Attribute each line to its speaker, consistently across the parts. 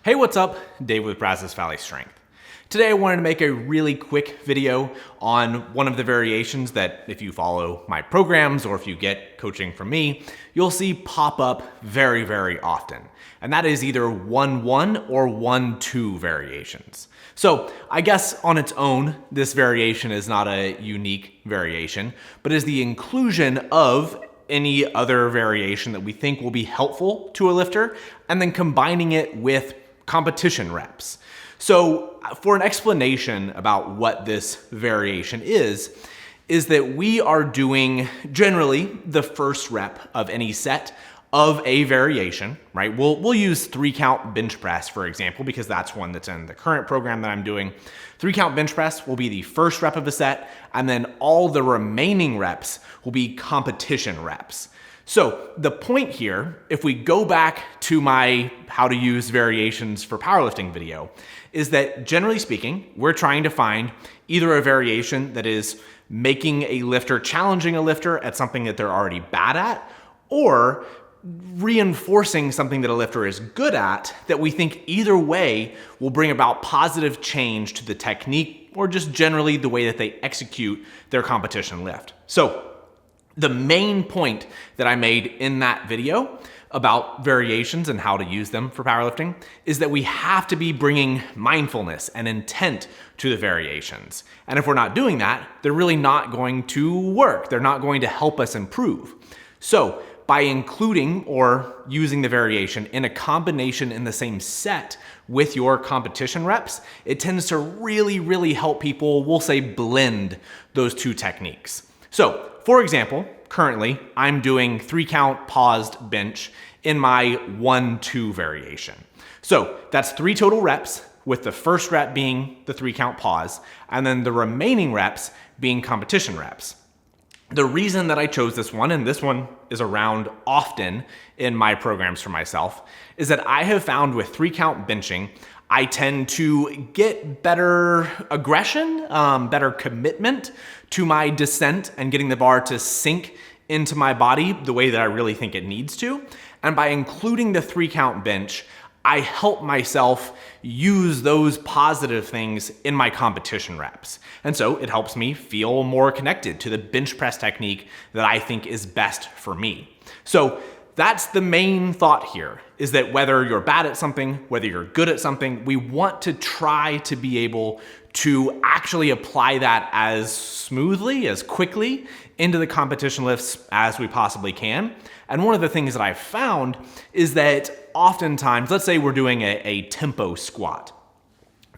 Speaker 1: Hey, what's up? Dave with Brazos Valley Strength. Today I wanted to make a really quick video on one of the variations that if you follow my programs or if you get coaching from me, you'll see pop up very, very often. And that is either 1-1 or 1-2 variations. So I guess on its own, this variation is not a unique variation, but is the inclusion of any other variation that we think will be helpful to a lifter and then combining it with competition reps. So for an explanation about what this variation is that we are doing generally the first rep of any set of a variation, right? We'll use 3-count bench press, for example, because that's one that's in the current program that I'm doing. 3-count bench press will be the first rep of a set, and then all the remaining reps will be competition reps. So the point here, if we go back to my how to use variations for powerlifting video, is that generally speaking, we're trying to find either a variation that is making a lifter, challenging a lifter at something that they're already bad at, or reinforcing something that a lifter is good at that we think either way will bring about positive change to the technique or just generally the way that they execute their competition lift. So the main point that I made in that video about variations and how to use them for powerlifting is that we have to be bringing mindfulness and intent to the variations. And if we're not doing that, they're really not going to work. They're not going to help us improve. So by including or using the variation in a combination in the same set with your competition reps, it tends to really, really help people, we'll say, blend those two techniques. So for example, currently I'm doing 3-count paused bench in my 1-2 variation. So that's 3 total reps, with the first rep being the 3-count pause, and then the remaining reps being competition reps. The reason that I chose this one, and this one is around often in my programs for myself, is that I have found with 3-count benching, I tend to get better aggression, better commitment to my descent and getting the bar to sink into my body the way that I really think it needs to. And by including the 3-count bench, I help myself use those positive things in my competition reps. And so it helps me feel more connected to the bench press technique that I think is best for me. So that's the main thought here, is that whether you're bad at something, whether you're good at something, we want to try to be able to actually apply that as smoothly, as quickly into the competition lifts as we possibly can. And one of the things that I've found is that oftentimes, let's say we're doing a tempo squat.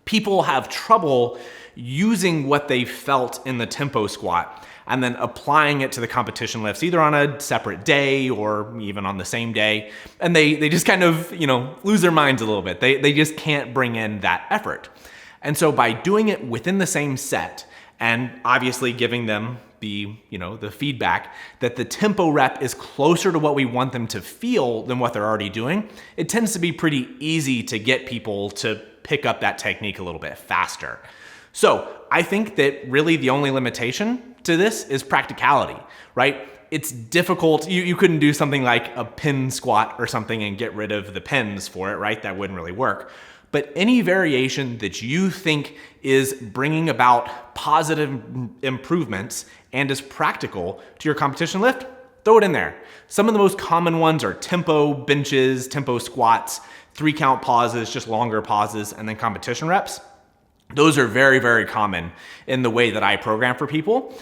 Speaker 1: People have trouble using what they felt in the tempo squat and then applying it to the competition lifts, either on a separate day or even on the same day. And they just kind of, lose their minds a little bit. They just can't bring in that effort. And so by doing it within the same set and obviously giving them the feedback that the tempo rep is closer to what we want them to feel than what they're already doing, it tends to be pretty easy to get people to pick up that technique a little bit faster. So I think that really the only limitation to this is practicality, right? It's difficult. You couldn't do something like a pin squat or something and get rid of the pins for it, right? That wouldn't really work. But any variation that you think is bringing about positive improvements and is practical to your competition lift, throw it in there. Some of the most common ones are tempo benches, tempo squats, 3-count pauses, just longer pauses, and then competition reps. Those are very, very common in the way that I program for people.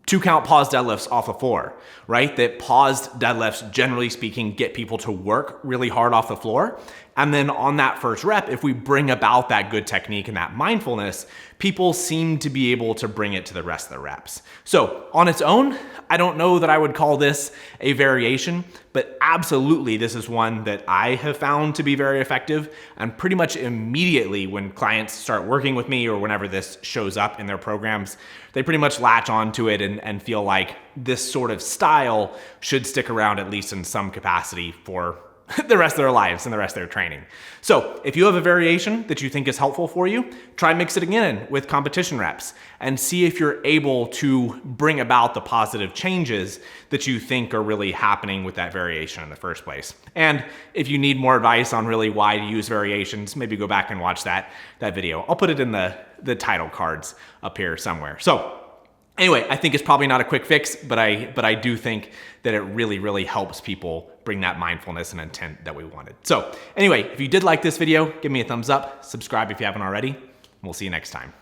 Speaker 1: 2-count paused deadlifts off the floor, right? That paused deadlifts, generally speaking, get people to work really hard off the floor. And then on that first rep, if we bring about that good technique and that mindfulness, people seem to be able to bring it to the rest of the reps. So on its own, I don't know that I would call this a variation, but absolutely this is one that I have found to be very effective. And pretty much immediately when clients start working with me or whenever this shows up in their programs, they pretty much latch onto it and feel like this sort of style should stick around at least in some capacity for the rest of their lives and the rest of their training. So if you have a variation that you think is helpful for you, try mix it again with competition reps and see if you're able to bring about the positive changes that you think are really happening with that variation in the first place. And if you need more advice on really why to use variations, maybe go back and watch that video. I'll put it in the title cards up here somewhere. So anyway, I think it's probably not a quick fix, but I do think that it really, really helps people bring that mindfulness and intent that we wanted. So anyway, if you did like this video, give me a thumbs up, subscribe if you haven't already, and we'll see you next time.